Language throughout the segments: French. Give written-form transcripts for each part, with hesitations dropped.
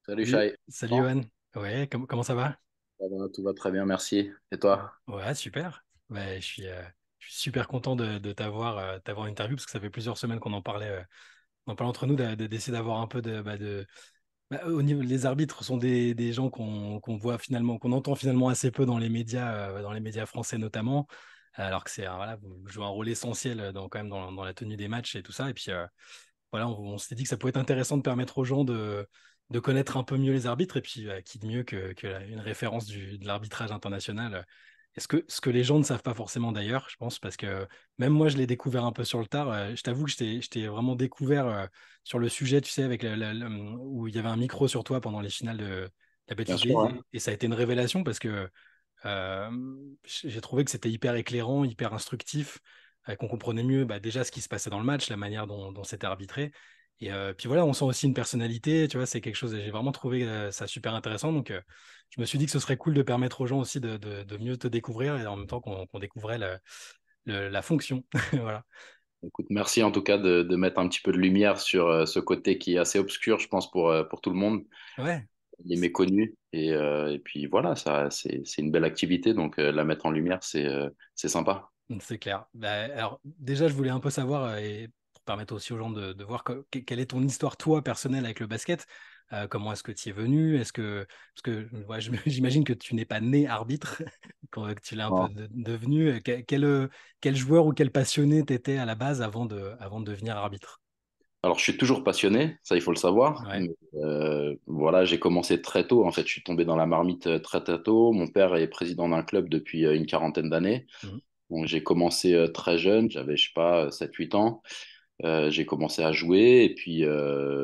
Salut Salut, Shai. salut Bon, Johan. Ouais, comment ça va? tout va très bien, merci. Et toi? Ouais, super. Ouais, je suis super content de t'avoir une interview parce que ça fait plusieurs semaines qu'on en parlait entre nous, d'essayer d'avoir un peu au niveau, les arbitres sont des gens qu'on voit finalement, qu'on entend finalement assez peu dans les médias français notamment, alors que voilà, vous jouez un rôle essentiel quand même dans la tenue des matchs et tout ça. Et puis, voilà, on s'était dit que ça pouvait être intéressant de permettre aux gens de connaître un peu mieux les arbitres, et puis qui de mieux une référence de l'arbitrage international. Ce que les gens ne savent pas forcément d'ailleurs, je pense, parce que même moi, je l'ai découvert un peu sur le tard. Je t'avoue que je t'ai vraiment découvert sur le sujet, tu sais, avec où il y avait un micro sur toi pendant les finales de la Bien Betclic sûr, ouais. Days, et ça a été une révélation parce que j'ai trouvé que c'était hyper éclairant, hyper instructif, qu'on comprenait mieux déjà ce qui se passait dans le match, la manière dont c'était arbitré. Et puis voilà, on sent aussi une personnalité, tu vois, c'est quelque chose, j'ai vraiment trouvé ça super intéressant. Donc je me suis dit que ce serait cool de permettre aux gens aussi de mieux te découvrir et en même temps qu'on découvrait la fonction. Voilà. Écoute, merci en tout cas de mettre un petit peu de lumière sur ce côté qui est assez obscur, je pense, pour tout le monde. Ouais. Il est méconnu. Et puis voilà, c'est une belle activité, donc la mettre en lumière, c'est sympa. C'est clair. Alors, déjà, je voulais un peu savoir, et pour permettre aussi aux gens de voir quelle est ton histoire, toi, personnelle avec le basket. Comment est-ce que tu y es venu? Parce que ouais, j'imagine que tu n'es pas né arbitre, que tu l'as un peu Bon. devenu. Quel joueur ou quel passionné t'étais à la base avant de devenir arbitre? Alors, je suis toujours passionné, ça il faut le savoir. Ouais. Mais, voilà, j'ai commencé très tôt. En fait, je suis tombé dans la marmite très très tôt. Mon père est président d'un club depuis une quarantaine d'années. Mhm. Donc, j'ai commencé très jeune, j'avais, je sais pas, 7 8 ans. J'ai commencé à jouer et puis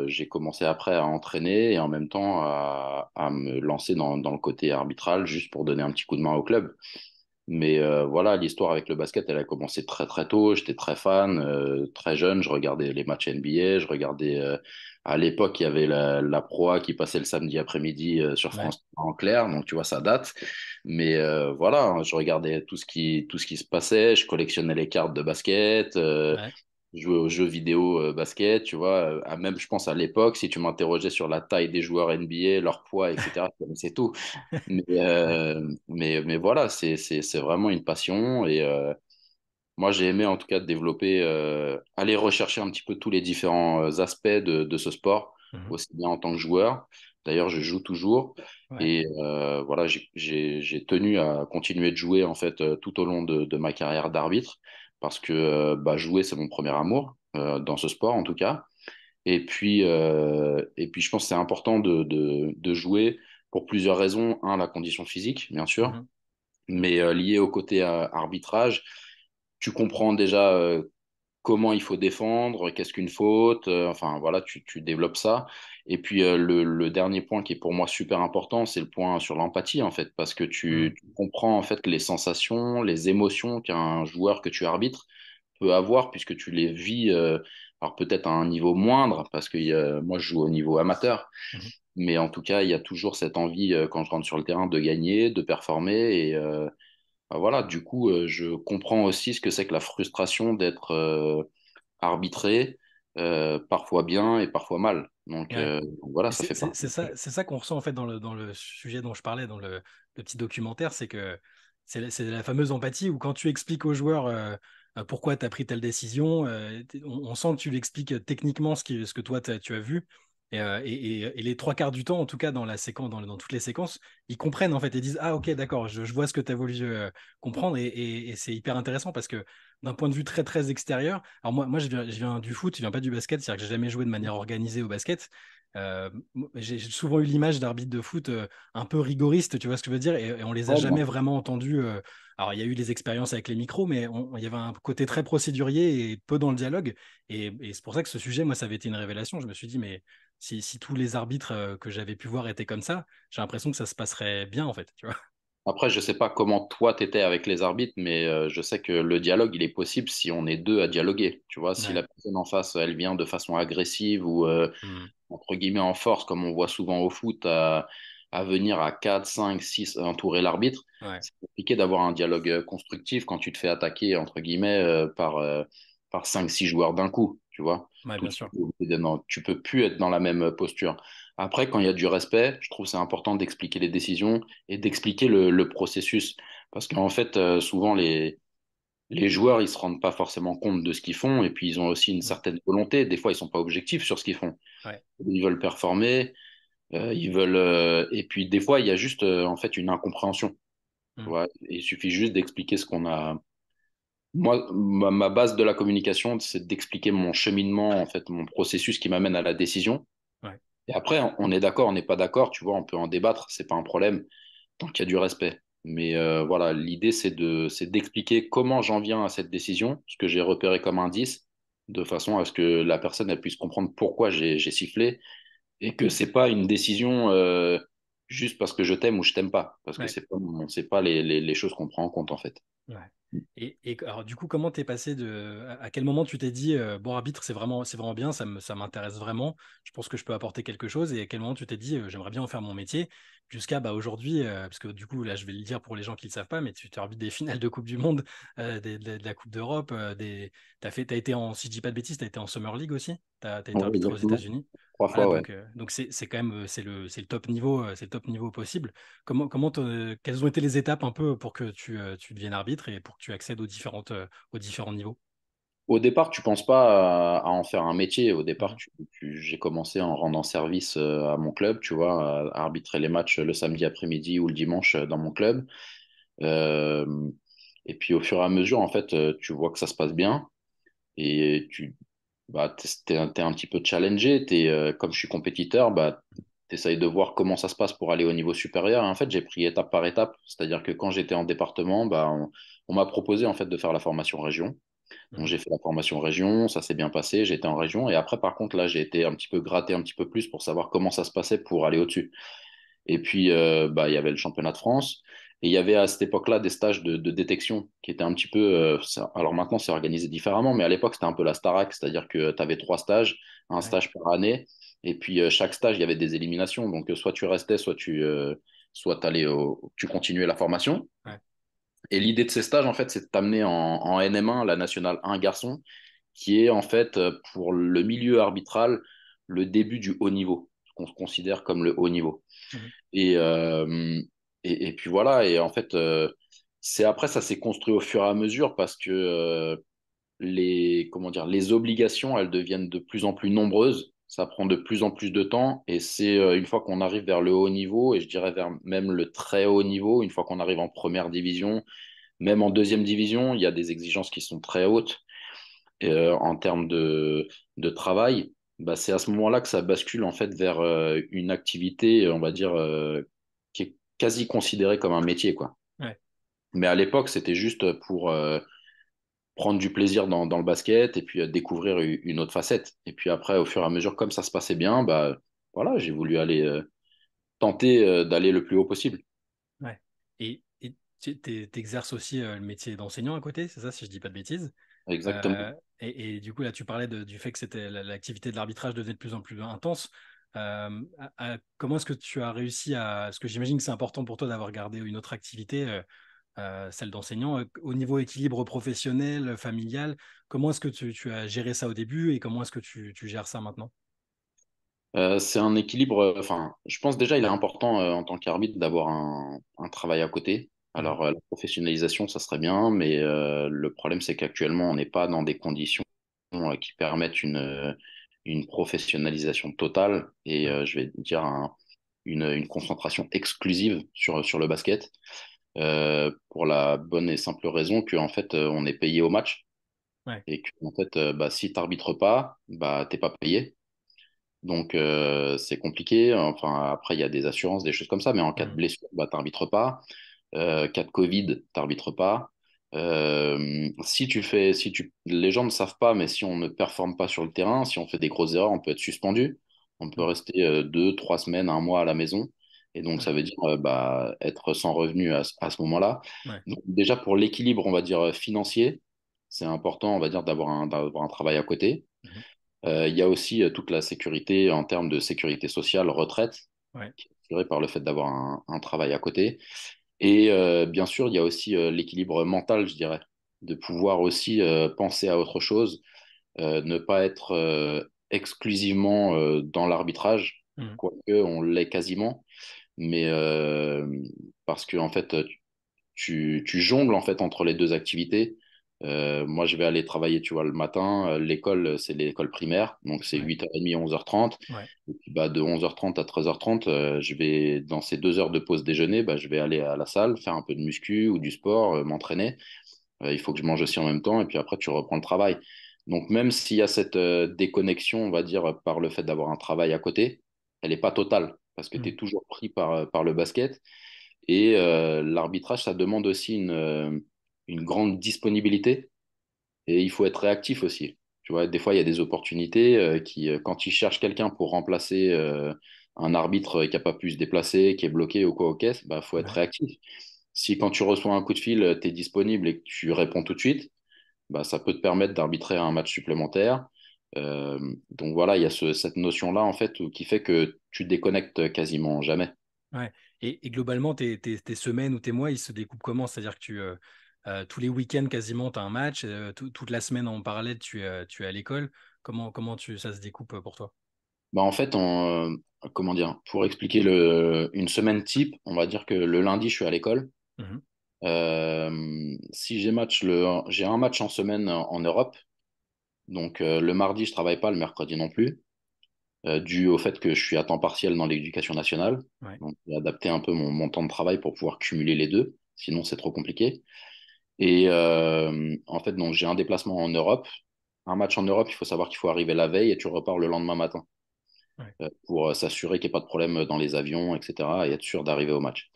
j'ai commencé après à entraîner et en même temps à me lancer dans le côté arbitral juste pour donner un petit coup de main au club. Mais voilà, l'histoire avec le basket, elle a commencé très très tôt. J'étais très fan, très jeune. Je regardais les matchs NBA. Je regardais à l'époque, il y avait la Pro A qui passait le samedi après-midi sur Ouais. France en clair. Donc tu vois, ça date. Mais voilà, hein, je regardais tout ce qui se passait. Je collectionnais les cartes de basket. Ouais. Jouer aux jeux vidéo basket, tu vois. Même, je pense à l'époque, si tu m'interrogeais sur la taille des joueurs NBA, leur poids, etc., je connaissais tout. Mais voilà, c'est vraiment une passion. Et moi, j'ai aimé en tout cas développer, aller rechercher un petit peu tous les différents aspects de ce sport, Mhm. aussi bien en tant que joueur. D'ailleurs, je joue toujours. Ouais. Et voilà, j'ai tenu à continuer de jouer en fait tout au long de ma carrière d'arbitre parce que bah, jouer, c'est mon premier amour dans ce sport en tout cas. Et puis je pense que c'est important de jouer pour plusieurs raisons. Un, la condition physique, bien sûr, Mhm. mais lié au côté arbitrage, tu comprends déjà comment il faut défendre, qu'est-ce qu'une faute, enfin voilà, tu développes ça. Et puis le dernier point qui est pour moi super important, c'est le point sur l'empathie en fait, parce que Mhm. tu comprends en fait les sensations, les émotions qu'un joueur que tu arbitres peut avoir, puisque tu les vis, alors peut-être à un niveau moindre, parce que moi je joue au niveau amateur, Mhm. mais en tout cas il y a toujours cette envie quand je rentre sur le terrain de gagner, de performer, et bah voilà, du coup je comprends aussi ce que c'est que la frustration d'être arbitré, parfois bien et parfois mal. Ouais. Donc voilà, Et ça fait partie. c'est ça qu'on ressent en fait dans le sujet dont je parlais, dans le petit documentaire, c'est que c'est la fameuse empathie où quand tu expliques aux joueurs pourquoi tu as pris telle décision, on sent que tu lui expliques techniquement ce que toi tu as vu. Et les trois quarts du temps, en tout cas dans la séquence, dans toutes les séquences, ils comprennent en fait et disent ah ok d'accord, je vois ce que tu as voulu comprendre et c'est hyper intéressant parce que d'un point de vue très très extérieur, alors moi je viens du foot, je viens pas du basket, c'est-à-dire que j'ai jamais joué de manière organisée au basket. Euh, j'ai souvent eu l'image d'arbitres de foot un peu rigoristes, tu vois ce que je veux dire, et on les a Ouais, bien jamais sûr. vraiment entendus. Alors, il y a eu les expériences avec les micros, mais il y avait un côté très procédurier et peu dans le dialogue. Et c'est pour ça que ce sujet, moi, ça avait été une révélation. Je me suis dit, mais si tous les arbitres que j'avais pu voir étaient comme ça, j'ai l'impression que ça se passerait bien, en fait, tu vois. Après, je sais pas comment toi t'étais avec les arbitres, mais je sais que le dialogue, il est possible si on est deux à dialoguer. Tu vois, si Ouais. la personne en face, elle vient de façon agressive ou Mm. entre guillemets en force, comme on voit souvent au foot, à venir à 4 5 6 entourer l'arbitre, Ouais. c'est compliqué d'avoir un dialogue constructif quand tu te fais attaquer, entre guillemets, par par 5-6 joueurs d'un coup, tu vois. Ouais, Tout bien de suite, sûr. tu peux plus être dans la même posture. Après, quand il y a du respect, je trouve que c'est important d'expliquer les décisions et d'expliquer le processus. Parce qu'en fait, souvent, les joueurs, ils se rendent pas forcément compte de ce qu'ils font et puis ils ont aussi une Mm. certaine volonté. Des fois, ils sont pas objectifs sur ce qu'ils font. Ouais. Ils veulent performer, et puis des fois, il y a juste en fait une incompréhension. Tu Mm. vois. Et il suffit juste d'expliquer ce qu'on a. Moi, ma base de la communication, c'est d'expliquer mon cheminement, en fait, mon processus qui m'amène à la décision. Ouais. Et après, on est d'accord, on n'est pas d'accord, tu vois, on peut en débattre, c'est pas un problème, tant qu'il y a du respect. Mais voilà, l'idée, c'est d'expliquer comment j'en viens à cette décision, ce que j'ai repéré comme indice, de façon à ce que la personne elle puisse comprendre pourquoi j'ai sifflé et que c'est pas une décision juste parce que je t'aime ou je t'aime pas, parce que Ouais. c'est pas les choses qu'on prend en compte en fait. Ouais. Et alors, du coup, comment t'es passé à quel moment tu t'es dit, bon, arbitre, c'est vraiment bien, ça m'intéresse vraiment, je pense que je peux apporter quelque chose, et à quel moment tu t'es dit, j'aimerais bien en faire mon métier, jusqu'à bah, aujourd'hui, parce que du coup, là, je vais le dire pour les gens qui ne le savent pas, mais tu arbitres des finales de Coupe du Monde, de la Coupe d'Europe, t'as été si je dis pas de bêtises, t'as été en Summer League aussi, t'as été Ouais, arbitré aux exactement. États-Unis. Trois Voilà, fois, ouais. donc c'est quand même c'est le top niveau, c'est le top niveau possible. Quelles ont été les étapes un peu pour que tu deviennes arbitre et pour que tu accèdes aux différents niveaux? Au départ, tu penses pas à en faire un métier. Au départ, Mhm. j'ai commencé en rendant service à mon club, tu vois, à arbitrer les matchs le samedi après-midi ou le dimanche dans mon club. Euh, et puis au fur et à mesure, en fait, tu vois que ça se passe bien et t'es un petit peu challengé. Comme je suis compétiteur, bah, t'essayes de voir comment ça se passe pour aller au niveau supérieur. Et en fait, j'ai pris étape par étape. C'est-à-dire que quand j'étais en département, bah, on m'a proposé en fait de faire la formation région. Donc Mhm. j'ai fait la formation région, ça s'est bien passé, j'ai été en région. Et après, par contre, là, j'ai été un petit peu gratté un petit peu plus pour savoir comment ça se passait pour aller au-dessus. Et puis, bah, il y avait le championnat de France. Et il y avait à cette époque-là des stages de détection qui étaient un petit peu. Alors maintenant, c'est organisé différemment, mais à l'époque, c'était un peu la Starac, c'est-à-dire que tu avais 3 stages, un Ouais, stage par année. Et puis, chaque stage, il y avait des éliminations. Donc, soit tu restais, soit tu continuais la formation. ouais, Et l'idée de ces stages, en fait, c'est de t'amener en NM1, la nationale 1 garçon, qui est en fait pour le milieu arbitral le début du haut niveau, ce qu'on considère comme le haut niveau. mhm. Et, euh, et puis voilà, et en fait, c'est après, ça s'est construit au fur et à mesure parce que comment dire, les obligations, elles deviennent de plus en plus nombreuses. Ça prend de plus en plus de temps et c'est une fois qu'on arrive vers le haut niveau et je dirais vers même le très haut niveau, une fois qu'on arrive en première division, même en deuxième division, il y a des exigences qui sont très hautes en termes de travail. Bah, c'est à ce moment-là que ça bascule en fait vers une activité, on va dire, qui est quasi considérée comme un métier, quoi. Ouais. Mais à l'époque, c'était juste pour prendre du plaisir dans le basket et puis découvrir une autre facette. Et puis après, au fur et à mesure, comme ça se passait bien, bah, voilà, j'ai voulu aller tenter d'aller le plus haut possible. Ouais. Et t'exerces aussi le métier d'enseignant à côté, c'est ça, si je dis pas de bêtises. Exactement. Et du coup, là, tu parlais du fait que l'activité de l'arbitrage devenait de plus en plus intense. Comment est-ce que tu as réussi à... Parce que j'imagine que c'est important pour toi d'avoir gardé une autre activité, celle d'enseignant, au niveau équilibre professionnel, familial. Comment est-ce que tu as géré ça au début et comment est-ce que tu gères ça maintenant? C'est un équilibre. Enfin, je pense déjà il est important en tant qu'arbitre d'avoir un travail à côté. Mhm. Alors la professionnalisation, ça serait bien, mais le problème c'est qu'actuellement on n'est pas dans des conditions qui permettent une professionnalisation totale et Ouais, je vais dire une concentration exclusive sur le basket pour la bonne et simple raison qu'en fait on est payé au match ouais, et que en fait bah, si t'arbitres pas, bah t'es pas payé. Donc, c'est compliqué. Enfin, après, il y a des assurances, des choses comme ça, mais en cas de mhm. blessure, bah, t'arbitres pas. Cas de Covid, t'arbitres pas. Les gens ne savent pas, mais si on ne performe pas sur le terrain, si on fait des grosses erreurs, on peut être suspendu. On peut Mhm. rester 2, 3 semaines, un mois à la maison. Et donc, ça Ouais, veut dire bah, être sans revenu à ce moment-là. ouais, Donc, déjà, pour l'équilibre, on va dire, financier, c'est important, on va dire, d'avoir un travail à côté. mhm. Il y a aussi toute la sécurité en termes de sécurité sociale, retraite, Ouais, qui est assurée par le fait d'avoir un travail à côté. Et bien sûr, il y a aussi l'équilibre mental, je dirais. de pouvoir aussi penser à autre chose, ne pas être exclusivement dans l'arbitrage, Mhm. quoique on l'est quasiment, mais parce que en fait, tu jongles en fait entre les deux activités. Moi, je vais aller travailler, tu vois, le matin. L'école, c'est l'école primaire, donc c'est Ouais, 8h30, 11h30. ouais, Et puis, bah, de 11h30 à 13h30, je vais, dans ces 2 heures de pause déjeuner, bah, je vais aller à la salle, faire un peu de muscu ou du sport, m'entraîner. Il faut que je mange aussi en même temps, et puis après, tu reprends le travail. Donc, même s'il y a cette déconnexion, on va dire, par le fait d'avoir un travail à côté, elle n'est pas totale, parce que tu mhm. es toujours pris par le basket. Et l'arbitrage, ça demande aussi une grande disponibilité, et il faut être réactif aussi. Tu vois, des fois, il y a des opportunités quand ils cherchent quelqu'un pour remplacer un arbitre qui n'a pas pu se déplacer, qui est bloqué ou quoi au caisse, bah, faut être Ouais, réactif. Si quand tu reçois un coup de fil, tu es disponible et que tu réponds tout de suite, bah, ça peut te permettre d'arbitrer un match supplémentaire. Donc voilà, il y a cette notion-là en fait qui fait que tu déconnectes quasiment jamais. ouais. Et globalement, tes semaines ou tes mois, ils se découpent comment? C'est-à-dire que tous les week-ends, quasiment, tu as un match, toute la semaine en parallèle, tu es à l'école. Ça se découpe pour toi? Bah, en fait, comment dire, pour expliquer une semaine type, on va dire que le lundi, je suis à l'école. Mhm. Si j'ai un match en semaine en Europe. Donc le mardi, je travaille pas, le mercredi non plus, dû au fait que je suis à temps partiel dans l'éducation nationale. Ouais, Donc j'ai adapté un peu mon temps de travail pour pouvoir cumuler les deux, sinon c'est trop compliqué. Et en fait, donc j'ai un déplacement en Europe. Un match en Europe, il faut savoir qu'il faut arriver la veille et tu repars le lendemain matin ouais, pour s'assurer qu'il n'y ait pas de problème dans les avions, etc. et être sûr d'arriver au match.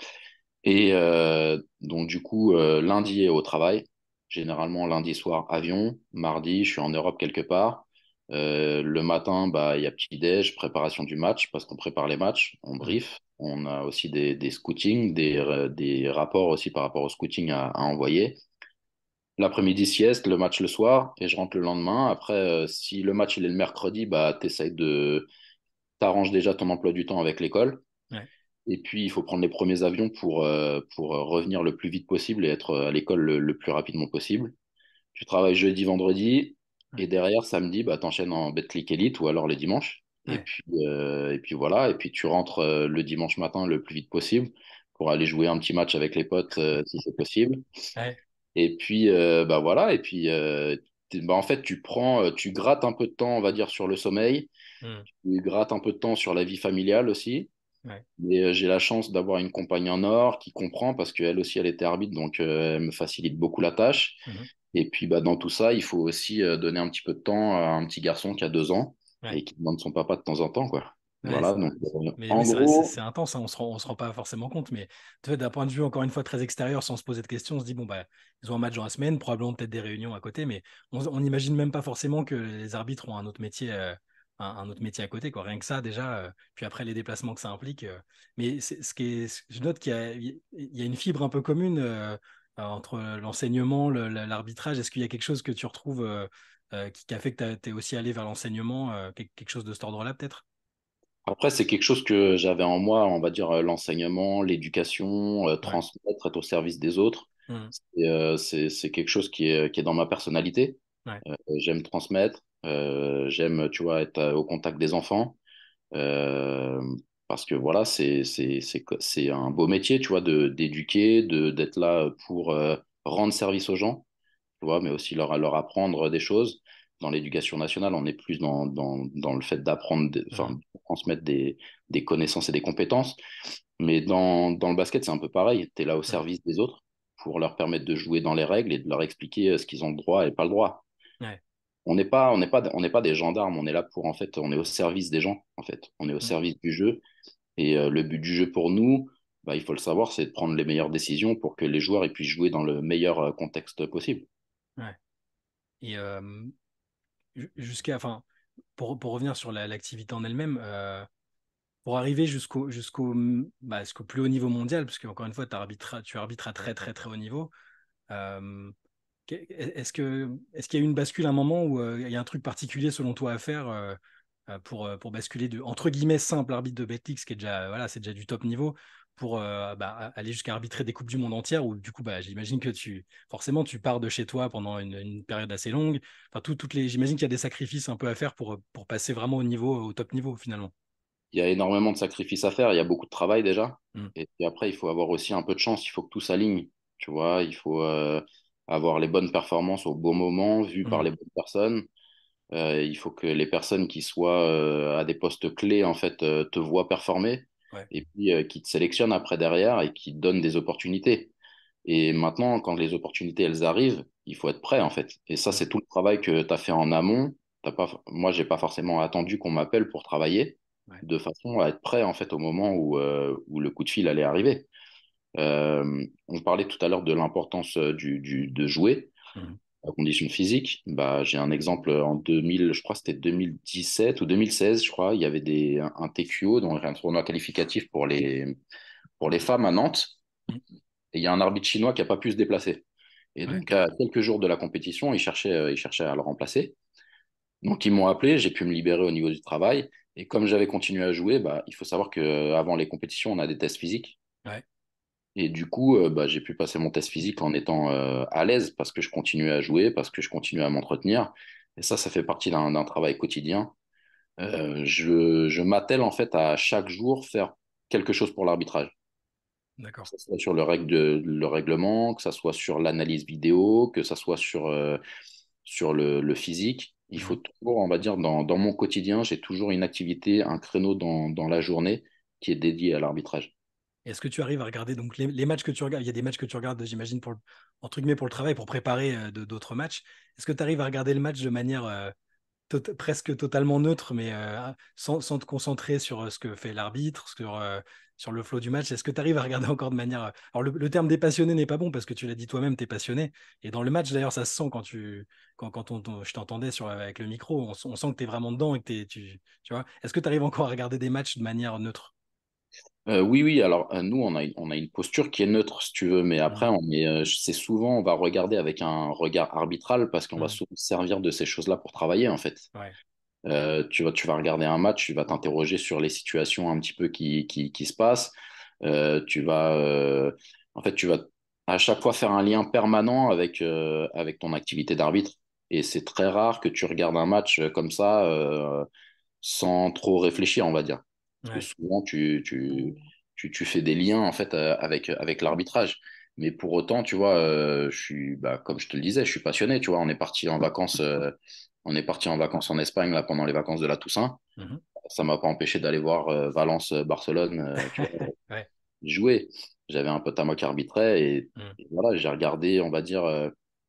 Et donc du coup, lundi au travail. Généralement, lundi soir, avion. Mardi, je suis en Europe quelque part. Le matin, bah, il y a petit-déj, préparation du match, parce qu'on prépare les matchs, on mhm. brief. On a aussi des scootings, des rapports aussi par rapport au scouting à envoyer. L'après-midi, sieste, le match le soir, et je rentre le lendemain. Après, si le match il est le mercredi, bah, t'arranges déjà ton emploi du temps avec l'école. Ouais, Et puis, il faut prendre les premiers avions pour revenir le plus vite possible et être à l'école le plus rapidement possible. Tu travailles jeudi, vendredi, et ouais, derrière, samedi, bah, t'enchaînes en Betclic Elite ou alors les dimanches. ouais, Et puis voilà, et puis tu rentres le dimanche matin le plus vite possible pour aller jouer un petit match avec les potes si c'est possible. ouais, Et puis, bah voilà, et puis bah, en fait, tu grattes un peu de temps, on va dire, sur le sommeil, mhm. tu grattes un peu de temps sur la vie familiale aussi. Ouais, Mais j'ai la chance d'avoir une compagne en or qui comprend parce qu'elle aussi, elle était arbitre, donc elle me facilite beaucoup la tâche. mhm. Et puis bah, dans tout ça, il faut aussi donner un petit peu de temps à un petit garçon qui a 2 ans Ouais, et qui demande son papa de temps en temps, quoi. ouais, Voilà, donc mais en oui, c'est vrai, c'est gros, intense, hein, on se rend pas forcément compte, mais tu vois, d'un point de vue encore une fois très extérieur, sans se poser de questions, on se dit, bon, bah, ils ont un match dans la semaine, probablement peut-être des réunions à côté, mais on n'imagine même pas forcément que les arbitres ont un autre métier, un autre métier à côté, quoi. Rien que ça, déjà, puis après les déplacements que ça implique. Mais je note qu'il y a une fibre un peu commune entre l'enseignement, l'arbitrage. Est-ce qu'il y a quelque chose que tu retrouves qui a fait que tu es aussi allé vers l'enseignement, quelque chose de cet ordre-là, peut-être? après, c'est quelque chose que j'avais en moi, on va dire l'enseignement, l'éducation, Ouais. transmettre, être au service des autres. Mhm. C'est quelque chose qui est dans ma personnalité. Ouais. J'aime transmettre, j'aime, tu vois, être au contact des enfants. Euh, Parce que voilà, c'est un beau métier, tu vois, d'éduquer, d'être là pour rendre service aux gens, tu vois, mais aussi leur apprendre des choses. Dans l'éducation nationale, on est plus dans le fait d'apprendre, enfin, Mhm. de transmettre des connaissances et des compétences. Mais dans le basket, c'est un peu pareil. Tu es là au Ouais. service des autres pour leur permettre de jouer dans les règles et de leur expliquer ce qu'ils ont le droit et pas le droit. Ouais. On n'est pas des gendarmes, on est là pour, en fait, on est au service des gens, en fait. On est au Mhm. service du jeu. Et le but du jeu pour nous, bah, il faut le savoir, c'est de prendre les meilleures décisions pour que les joueurs ils puissent jouer dans le meilleur contexte possible. Ouais. Et enfin, pour revenir sur l'activité en elle-même, pour arriver jusqu'au plus haut niveau mondial, parce qu'encore une fois, tu arbitres à très très très haut niveau. euh, est-ce qu'il y a eu une bascule à un moment où il y a un truc particulier selon toi à faire pour basculer de entre guillemets simple arbitre de Betclic, ce qui est déjà voilà, c'est déjà du top niveau, pour aller jusqu'à arbitrer des Coupes du Monde entières, où du coup, j'imagine que forcément, tu pars de chez toi pendant une période assez longue. Enfin, j'imagine qu'il y a des sacrifices un peu à faire pour passer vraiment au top niveau finalement. Il y a énormément de sacrifices à faire, il y a beaucoup de travail déjà. Mm. Et puis après, il faut avoir aussi un peu de chance, il faut que tout s'aligne. Tu vois, il faut avoir les bonnes performances au bon moment, vues par Mm. les bonnes personnes. Il faut que les personnes qui soient à des postes clés, en fait, te voient performer Ouais. et puis qui te sélectionnent après derrière et qui te donnent des opportunités. Et maintenant, quand les opportunités, elles arrivent, il faut être prêt, en fait. Et ça, Mm. c'est tout le travail que tu as fait en amont. T'as pas, moi, j'ai pas forcément attendu qu'on m'appelle pour travailler, Ouais. de façon à être prêt, en fait, au moment où le coup de fil allait arriver. On parlait tout à l'heure de l'importance de jouer Mm. à condition physique. Bah, j'ai un exemple en 2000, je crois que c'était 2017 ou 2016, je crois. Il y avait un TQO, donc un tournoi qualificatif pour les femmes à Nantes. Mm. Et il y a un arbitre chinois qui n'a pas pu se déplacer. Et Ouais. donc, à quelques jours de la compétition, ils cherchaient à le remplacer. Donc, ils m'ont appelé, j'ai pu me libérer au niveau du travail. Et comme j'avais continué à jouer, bah, il faut savoir qu'avant les compétitions, on a des tests physiques. Ouais. Et du coup, bah, j'ai pu passer mon test physique en étant à l'aise parce que je continuais à jouer, parce que je continuais à m'entretenir. Et ça fait partie d'un travail quotidien. Je m'attelle en fait à chaque jour faire quelque chose pour l'arbitrage. Que D'accord. ce soit sur le règlement, que ce soit sur l'analyse vidéo, que ce soit sur le physique. Il faut Mm. toujours, on va dire, dans mon quotidien, j'ai toujours une activité, un créneau dans la journée qui est dédié à l'arbitrage. Est-ce que tu arrives à regarder donc les matchs que tu regardes? Il y a des matchs que tu regardes, j'imagine, entre guillemets, pour le travail, pour préparer d'autres matchs. Est-ce que tu arrives à regarder le match de manière presque totalement neutre, mais sans te concentrer sur ce que fait l'arbitre, sur le flow du match? Est-ce que tu arrives à regarder encore de manière. Alors, le terme des passionnés n'est pas bon parce que tu l'as dit toi-même, tu es passionné. Et dans le match, d'ailleurs, ça se sent quand je t'entendais avec le micro, on sent que tu es vraiment dedans et que tu vois. Est-ce que tu arrives encore à regarder des matchs de manière neutre? Oui, oui, alors nous, on a une posture qui est neutre, si tu veux, mais après, Mm. c'est souvent, on va regarder avec un regard arbitral parce qu'on va Mm. souvent se servir de ces choses-là pour travailler, en fait. Ouais. Tu vas regarder un match, tu vas t'interroger sur les situations un petit peu qui se passent. En fait, tu vas à chaque fois faire un lien permanent avec ton activité d'arbitre. Et c'est très rare que tu regardes un match comme ça sans trop réfléchir, on va dire. Parce que Ouais. souvent, tu fais des liens en fait avec l'arbitrage. Mais pour autant, tu vois, comme je te le disais, je suis passionné. Tu vois, on est parti en vacances en Espagne là pendant les vacances de la Toussaint. Mhm. Ça m'a pas empêché d'aller voir Valence-Barcelone, tu vois, Ouais. jouer. J'avais un pote à moi qui arbitrait Mm. et voilà, j'ai regardé, on va dire,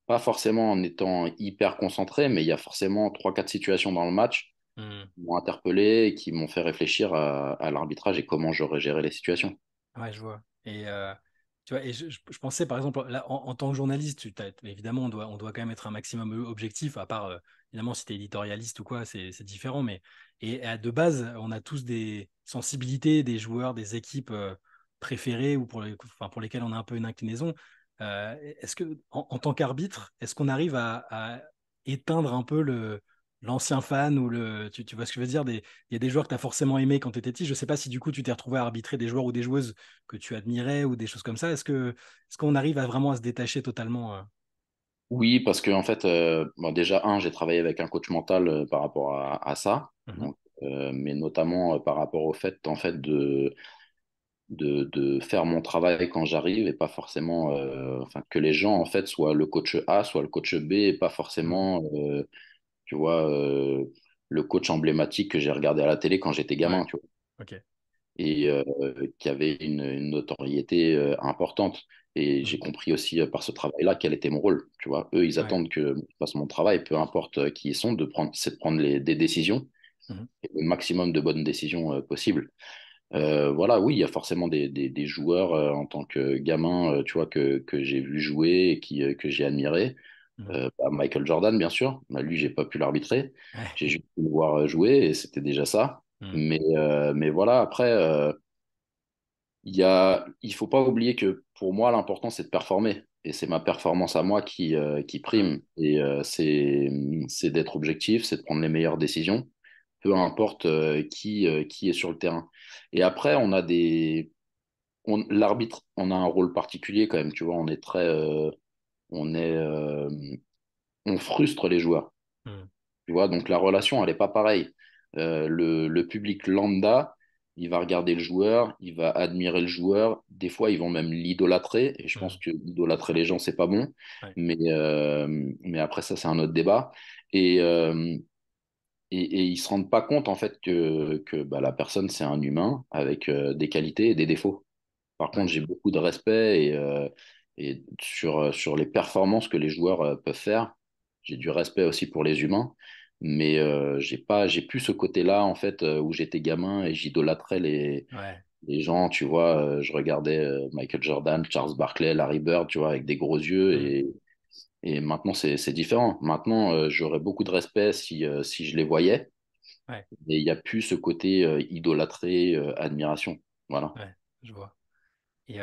pas forcément en étant hyper concentré, mais il y a forcément trois, quatre situations dans le match Mm. qui m'ont interpellé et qui m'ont fait réfléchir à l'arbitrage et comment j'aurais géré les situations. Ouais, je vois. Et tu vois, et je pensais par exemple, là, en tant que journaliste, évidemment, on doit quand même être un maximum objectif, à part évidemment si tu es éditorialiste ou quoi, c'est différent. De base, on a tous des sensibilités, des joueurs, des équipes préférées ou enfin, pour lesquelles on a un peu une inclinaison. Est-ce que, en tant qu'arbitre, est-ce qu'on arrive à éteindre un peu l'ancien fan ou tu vois ce que je veux dire, il y a des joueurs que tu as forcément aimés quand tu étais petit. Je ne sais pas si du coup tu t'es retrouvé à arbitrer des joueurs ou des joueuses que tu admirais ou des choses comme ça. Est-ce qu'on arrive à vraiment à se détacher totalement Oui, parce que en fait, bon, déjà, j'ai travaillé avec un coach mental par rapport à ça, Mhm. donc, mais notamment par rapport au fait, en fait, de faire mon travail quand j'arrive et pas forcément, enfin, que les gens, en fait, soient le coach A, soit le coach B et pas Mhm. forcément, tu vois, le coach emblématique que j'ai regardé à la télé quand j'étais Ouais, gamin, tu vois, ok. et qui avait une notoriété importante. Et j'ai Mhm. compris aussi par ce travail-là quel était mon rôle. Tu vois, eux, ils Ouais. attendent que je fasse mon travail, peu importe qui ils sont, c'est de prendre des décisions Mhm. et le maximum de bonnes décisions possibles. Voilà, oui, il y a forcément des joueurs en tant que gamin, tu vois, que j'ai vu jouer et que j'ai admiré. Mhm. Michael Jordan, bien sûr. Bah, lui, j'ai pas pu l'arbitrer. J'ai Ouais. juste pu le voir jouer et c'était déjà ça. Mhm. Mais voilà, après, il faut pas oublier que pour moi, l'important, c'est de performer. Et c'est ma performance à moi qui Mhm. prime. Et c'est d'être objectif, c'est de prendre les meilleures décisions, peu importe qui est sur le terrain. Et après, l'arbitre, on a un rôle particulier quand même, tu vois, on est, on frustre les joueurs, Hmm. tu vois, donc la relation, elle n'est pas pareille. Le public lambda, il va regarder le joueur, il va admirer le joueur, des fois, ils vont même l'idolâtrer, et je pense Hmm. que idolâtrer les gens, c'est pas bon, Ouais, mais après, ça, c'est un autre débat. Et, euh, et ils se rendent pas compte, en fait, que bah, la personne, c'est un humain avec des qualités et des défauts. Par ouais, contre, j'ai beaucoup de respect et sur les performances que les joueurs peuvent faire. J'ai du respect aussi pour les humains, mais j'ai plus ce côté-là en fait où j'étais gamin et j'idolâtrais ouais. les gens. Tu vois, je regardais Michael Jordan, Charles Barkley, Larry Bird, tu vois, avec des gros yeux Hmm. et maintenant c'est différent. Maintenant, j'aurais beaucoup de respect si je les voyais, Ouais, mais il n'y a plus ce côté idolâtré, admiration. Voilà. ouais, je vois. Et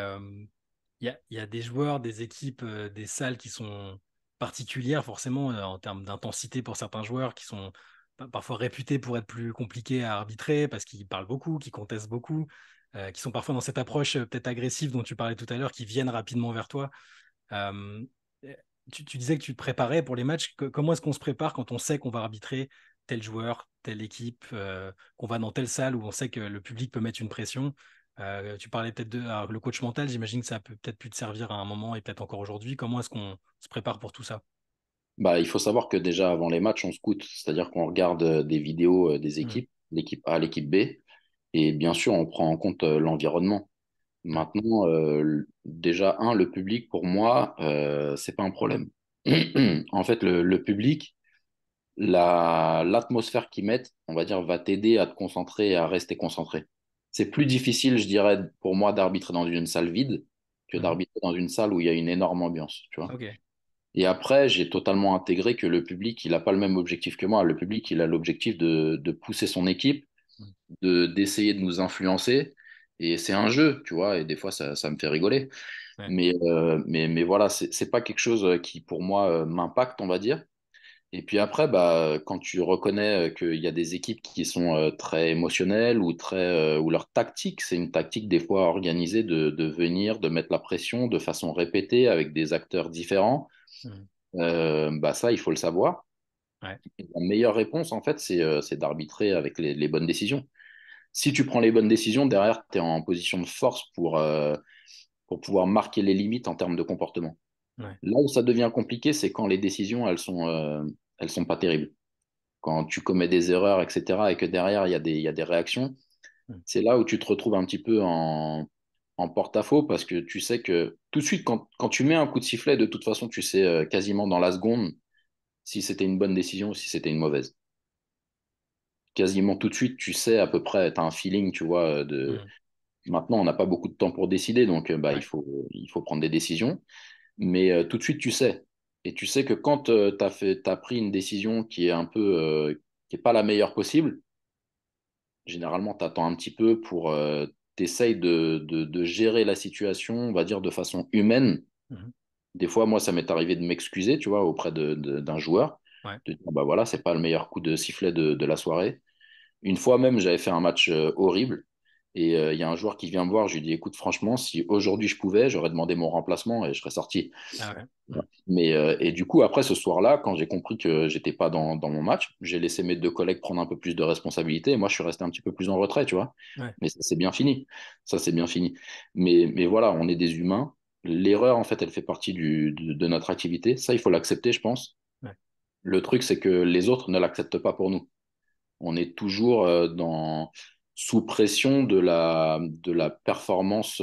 il y a des joueurs, des équipes, des salles qui sont particulières, forcément, en termes d'intensité pour certains joueurs, qui sont parfois réputés pour être plus compliqués à arbitrer parce qu'ils parlent beaucoup, qu'ils contestent beaucoup, qui sont parfois dans cette approche peut-être agressive dont tu parlais tout à l'heure, qui viennent rapidement vers toi. Euh, tu disais que tu te préparais pour les matchs. Comment est-ce qu'on se prépare quand on sait qu'on va arbitrer tel joueur, telle équipe, qu'on va dans telle salle où on sait que le public peut mettre une pression? Tu parlais peut-être de alors, le coach mental, j'imagine que ça peut peut-être pu te servir à un moment et peut-être encore aujourd'hui. Comment est-ce qu'on se prépare pour tout ça? Bah, il faut savoir que déjà avant les matchs, on scoute, c'est-à-dire qu'on regarde des vidéos des Hmm. équipes, l'équipe A, l'équipe B, et bien sûr, on prend en compte l'environnement. Ouais. Maintenant, déjà, le public, pour moi, c'est pas un problème. En fait, le public, l'atmosphère qu'ils mettent, on va dire, va t'aider à te concentrer et à rester concentré. C'est plus difficile, je dirais, pour moi, d'arbitrer dans une salle vide que Mhm. d'arbitrer dans une salle où il y a une énorme ambiance, tu vois. Ok. Et après, j'ai totalement intégré que le public, il n'a pas le même objectif que moi. Le public, il a l'objectif de pousser son équipe, Hmm. d'essayer de nous influencer. Et c'est un jeu, tu vois, et des fois, ça me fait rigoler. Ouais. Mais voilà, c'est pas quelque chose qui, pour moi, m'impacte, on va dire. Et puis après, bah, quand tu reconnais qu'il y a des équipes qui sont très émotionnelles ou leur tactique, c'est une tactique des fois organisée de venir, de mettre la pression de façon répétée avec des acteurs différents. Hmm. Bah ça, il faut le savoir. Ouais. Et la meilleure réponse, en fait, c'est d'arbitrer avec les bonnes décisions. Si tu prends les bonnes décisions, derrière, tu es en position de force pour pouvoir marquer les limites en termes de comportement. Ouais. Là où ça devient compliqué, c'est quand les décisions, elles sont pas terribles. Quand tu commets des erreurs, etc., et que derrière, il y a des réactions, Hmm. c'est là où tu te retrouves un petit peu en porte-à-faux parce que tu sais que tout de suite, quand tu mets un coup de sifflet, de toute façon, tu sais quasiment dans la seconde si c'était une bonne décision ou si c'était une mauvaise. Quasiment tout de suite, tu sais à peu près, tu as un feeling, tu vois, Hmm. Maintenant, on n'a pas beaucoup de temps pour décider, donc bah, Ouais. il faut prendre des décisions, mais tout de suite, tu sais. Et tu sais que quand t'as pris une décision qui est un peu, qui est pas la meilleure possible, généralement, tu attends un petit peu pour, t'essayes de gérer la situation, on va dire, de façon humaine. Mhm. Des fois, moi, ça m'est arrivé de m'excuser, tu vois, auprès d'un joueur, Ouais. de dire, bah voilà, c'est pas le meilleur coup de sifflet de la soirée. Une fois même, j'avais fait un match horrible. Et il y a un joueur qui vient me voir, je lui dis, écoute, franchement, si aujourd'hui je pouvais, j'aurais demandé mon remplacement et je serais sorti. Ah ouais. Hmm. Voilà. Et du coup, après ce soir-là, quand j'ai compris que j'étais pas dans mon match, j'ai laissé mes deux collègues prendre un peu plus de responsabilité. Et moi, je suis resté un petit peu plus en retrait, tu vois. Ouais. Mais ça, c'est bien fini. Ça, c'est bien fini. Mais voilà, on est des humains. L'erreur, en fait, elle fait partie de notre activité. Ça, il faut l'accepter, je pense. Ouais. Le truc, c'est que les autres ne l'acceptent pas pour nous. On est toujours sous pression de la performance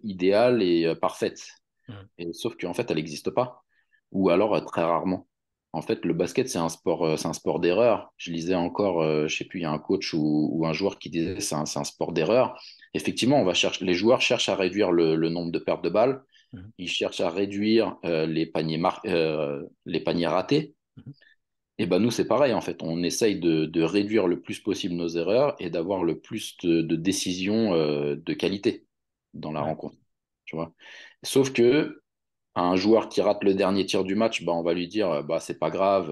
idéale et parfaite. Hmm. Et, sauf qu'en fait, elle n'existe pas. Ou alors très rarement. En fait, le basket, c'est un sport d'erreur. Je lisais encore, je sais plus, il y a un coach ou un joueur qui disait c'est un sport d'erreur. Effectivement, les joueurs cherchent à réduire le nombre de pertes de balles. Mhm. Ils cherchent à réduire les paniers ratés. Mhm. Et ben nous, c'est pareil, en fait. On essaye de réduire le plus possible nos erreurs et d'avoir le plus de décisions de qualité dans la Ouais. rencontre. Tu vois. Sauf que un joueur qui rate le dernier tir du match, bah, on va lui dire bah, c'est pas grave,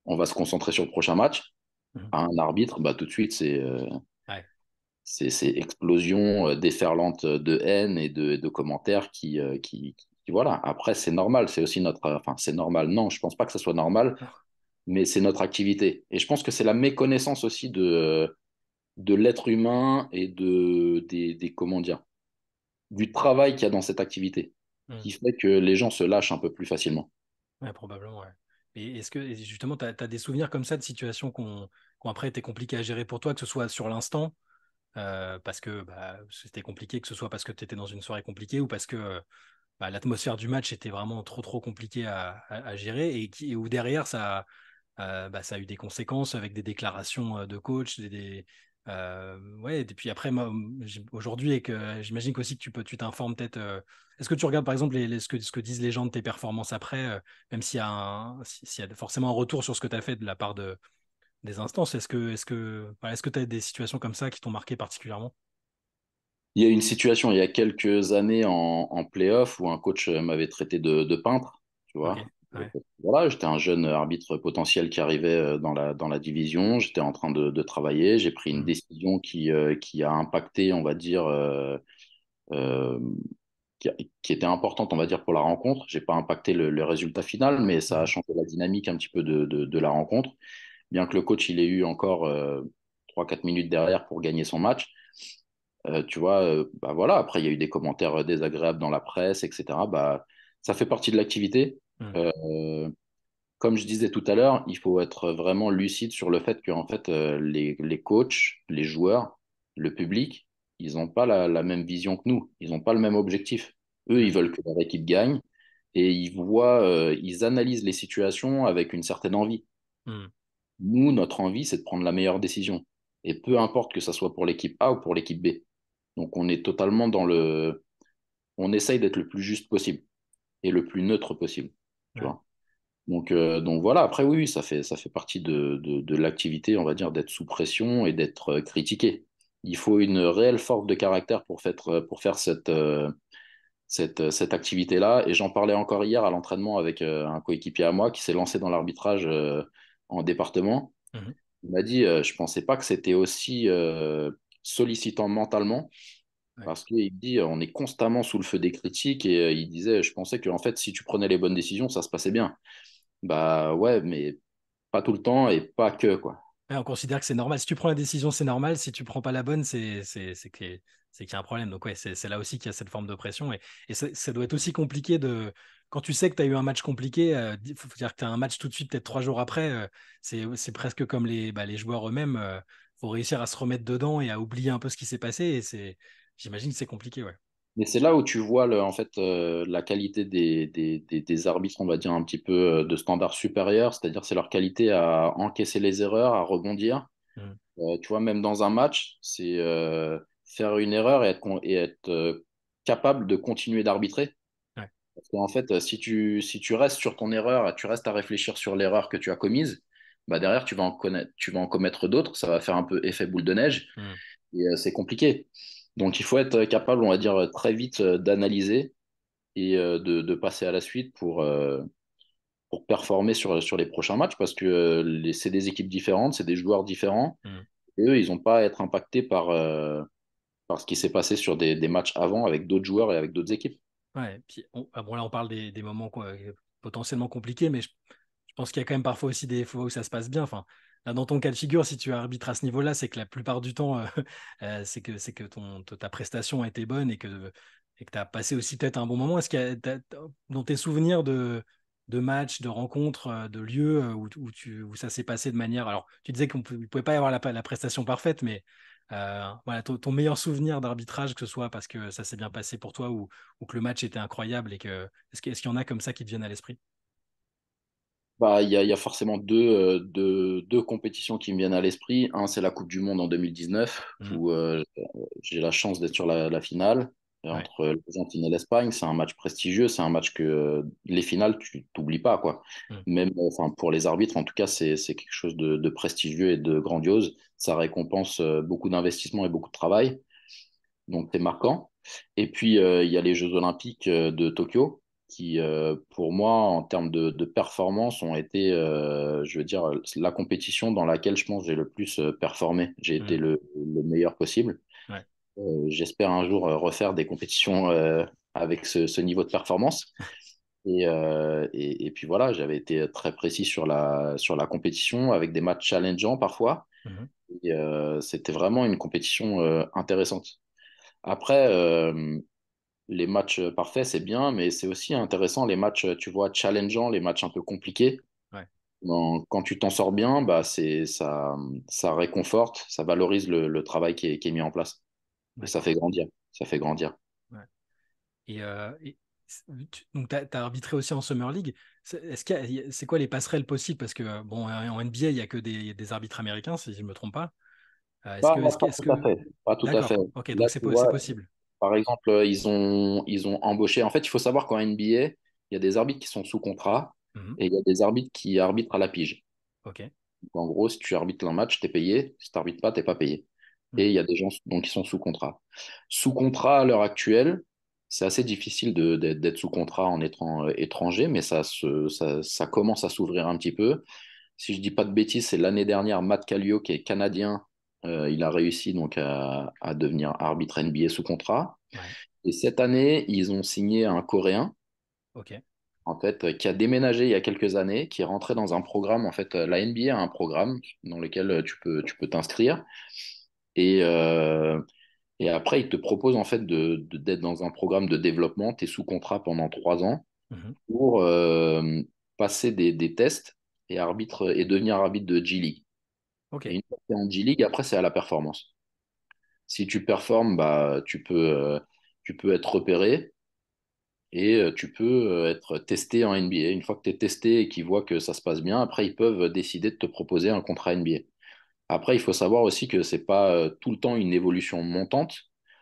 on va se concentrer sur le prochain match. Mhm. À un arbitre, bah, tout de suite, c'est Ouais. ces explosions déferlantes de haine et de commentaires voilà. Après, c'est normal, c'est aussi notre, enfin, c'est normal. Non, je pense pas que ça soit normal, Non. mais c'est notre activité. Et je pense que c'est la méconnaissance aussi de l'être humain et comment dire, du travail qu'il y a dans cette activité, Hmm. qui fait que les gens se lâchent un peu plus facilement. Ouais, probablement, ouais. Et est-ce que et justement, tu as des souvenirs comme ça de situations qui ont après été compliquées à gérer pour toi, que ce soit sur l'instant, parce que bah, c'était compliqué, que ce soit parce que tu étais dans une soirée compliquée ou parce que bah, l'atmosphère du match était vraiment trop compliquée à gérer et où derrière bah, ça a eu des conséquences avec des déclarations de coach, ouais, et puis après, moi, aujourd'hui, et que j'imagine qu'aussi que tu t'informes peut-être. Est-ce que tu regardes par exemple ce que disent les gens de tes performances après, même s'il y a forcément un retour sur ce que tu as fait de la part des instances, voilà, est-ce que tu as des situations comme ça qui t'ont marqué particulièrement? Il y a eu une situation il y a quelques années en play-off où un coach m'avait traité de peintre, tu Ok, vois. ouais. Voilà, j'étais un jeune arbitre potentiel qui arrivait dans la division. J'étais en train de travailler. J'ai pris une Hmm, décision qui a impacté, on va dire, euh, qui était importante, on va dire, pour la rencontre. J'ai pas impacté le résultat final, mais ça a hmm, changé la dynamique un petit peu de la rencontre. Bien que le coach, il ait eu encore 3-4 minutes derrière pour gagner son match. Tu vois, bah voilà, après, il y a eu des commentaires désagréables dans la presse, etc. Bah, ça fait partie de l'activité. hmm, Euh, Comme je disais tout à l'heure, il faut être vraiment lucide sur le fait que en fait, les coachs, les joueurs, le public, ils n'ont pas la même vision que nous. Ils n'ont pas le même objectif. Eux, ils hmm, veulent que leur équipe gagne et ils analysent les situations avec une certaine envie. hmm. Nous, notre envie, c'est de prendre la meilleure décision. Et peu importe que ça soit pour l'équipe A ou pour l'équipe B. Donc, on est totalement on essaye d'être le plus juste possible et le plus neutre possible. Tu Ouais, vois. Donc voilà, après oui, ça fait partie de l'activité, on va dire, d'être sous pression et d'être critiqué. Il faut une réelle force de caractère pour faire cette activité-là. Et j'en parlais encore hier à l'entraînement avec un coéquipier à moi qui s'est lancé dans l'arbitrage en département. mhm, Il m'a dit, je pensais pas que c'était aussi sollicitant mentalement ouais. parce qu'il dit, on est constamment sous le feu des critiques et il disait, je pensais que en fait, si tu prenais les bonnes décisions, ça se passait bien. Bah ouais, mais pas tout le temps et pas que, quoi. Ouais, on considère que c'est normal. Si tu prends la décision, c'est normal. Si tu prends pas la bonne, c'est qu'il y a un problème. Donc ouais, c'est là aussi qu'il y a cette forme de pression. Et ça doit être aussi compliqué quand tu sais que tu as eu un match compliqué, il faut dire que tu as un match tout de suite, peut-être 3 jours après, c'est presque comme les joueurs eux-mêmes. Faut réussir à se remettre dedans et à oublier un peu ce qui s'est passé. J'imagine que c'est compliqué, ouais. Mais c'est là où tu vois en fait, la qualité des arbitres, on va dire un petit peu de standard supérieur, c'est-à-dire c'est leur qualité à encaisser les erreurs, à rebondir. Mm. Tu vois, même dans un match, c'est faire une erreur et être capable de continuer d'arbitrer. Ouais. Parce qu'en fait, si tu restes sur ton erreur, tu restes à réfléchir sur l'erreur que tu as commise, bah derrière, tu vas en commettre d'autres, ça va faire un peu effet boule de neige. Mm. Et c'est compliqué. Donc il faut être capable, on va dire, très vite d'analyser et de passer à la suite pour performer sur les prochains matchs parce que c'est des équipes différentes, c'est des joueurs différents. Mm. Et eux, ils n'ont pas à être impactés par ce qui s'est passé sur des matchs avant avec d'autres joueurs et avec d'autres équipes. Ouais, puis bon, là, on parle des moments quoi, potentiellement compliqués, mais je pense qu'il y a quand même parfois aussi des fois où ça se passe bien. Enfin, là, dans ton cas de figure, si tu arbitres à ce niveau-là, c'est que la plupart du temps, c'est que ta prestation a été bonne et que tu as passé aussi peut-être un bon moment. Est-ce qu'il y a, dans tes souvenirs de matchs, de rencontres, de lieux où ça s'est passé de manière. Alors, tu disais qu'il ne pouvait pas y avoir la prestation parfaite, mais voilà, ton meilleur souvenir d'arbitrage, que ce soit parce que ça s'est bien passé pour toi ou que le match était incroyable est-ce qu'il y en a comme ça qui te viennent à l'esprit? Bah, il y a forcément deux compétitions qui me viennent à l'esprit. Un, c'est la Coupe du Monde en 2019, Mhm. où j'ai la chance d'être sur la finale Ouais. entre l'Argentine et l'Espagne. C'est un match prestigieux, c'est un match que les finales, tu t'oublies pas, quoi. Mhm. Même enfin, pour les arbitres, en tout cas, c'est quelque chose de prestigieux et de grandiose. Ça récompense beaucoup d'investissement et beaucoup de travail, donc c'est marquant. Et puis, il y a les Jeux Olympiques de Tokyo, qui, pour moi, en termes de performance, ont été, je veux dire, la compétition dans laquelle je pense j'ai le plus performé. J'ai été Mhm. le meilleur possible. J'espère un jour refaire des compétitions avec ce niveau de performance. Et puis voilà, j'avais été très précis sur la compétition avec des matchs challengeants parfois. Mhm. Et c'était vraiment une compétition intéressante. Après, les matchs parfaits, c'est bien, mais c'est aussi intéressant les matchs, tu vois, challengeants, les matchs un peu compliqués. Ouais, Quand tu t'en sors bien, bah, ça réconforte, ça valorise le travail qui est mis en place. Et ça d'accord. fait grandir. Ça fait grandir. Ouais. Et donc, tu as arbitré aussi en Summer League. Est-ce c'est quoi les passerelles possibles? Parce que, bon, en NBA, il n'y a que des arbitres américains, si je ne me trompe pas. Pas tout à fait. Pas tout à fait. D'accord, ok, Là, donc tu c'est vois, possible. par exemple, ils ont embauché. En fait, il faut savoir qu'en NBA, il y a des arbitres qui sont sous contrat Mhm. et il y a des arbitres qui arbitrent à la pige. Ok. Donc, en gros, si tu arbitres un match, tu es payé. Si tu n'arbitres pas, tu n'es pas payé. Hmm. Et il y a des gens donc, qui sont sous contrat. Sous contrat à l'heure actuelle, c'est assez difficile d'être sous contrat en étant étranger, mais ça commence à s'ouvrir un petit peu. Si je dis pas de bêtises, c'est l'année dernière, Matt Kallio, qui est canadien, il a réussi donc à devenir arbitre NBA sous contrat. Ouais, Et cette année, ils ont signé un Coréen, ok. en fait, qui a déménagé il y a quelques années, qui est rentré dans un programme. En fait, la NBA a un programme dans lequel tu peux t'inscrire. Et, euh, et après, ils te proposent en fait d'être dans un programme de développement. Tu es sous contrat pendant 3 ans Mhm. pour passer des tests et, et devenir arbitre de G-League. Ok, Et une fois que tu es en G-League, après, c'est à la performance. Si tu performes, bah, tu peux être repéré et tu peux être testé en NBA. Une fois que tu es testé et qu'ils voient que ça se passe bien, après, ils peuvent décider de te proposer un contrat NBA. Après, il faut savoir aussi que c'est pas tout le temps une évolution montante.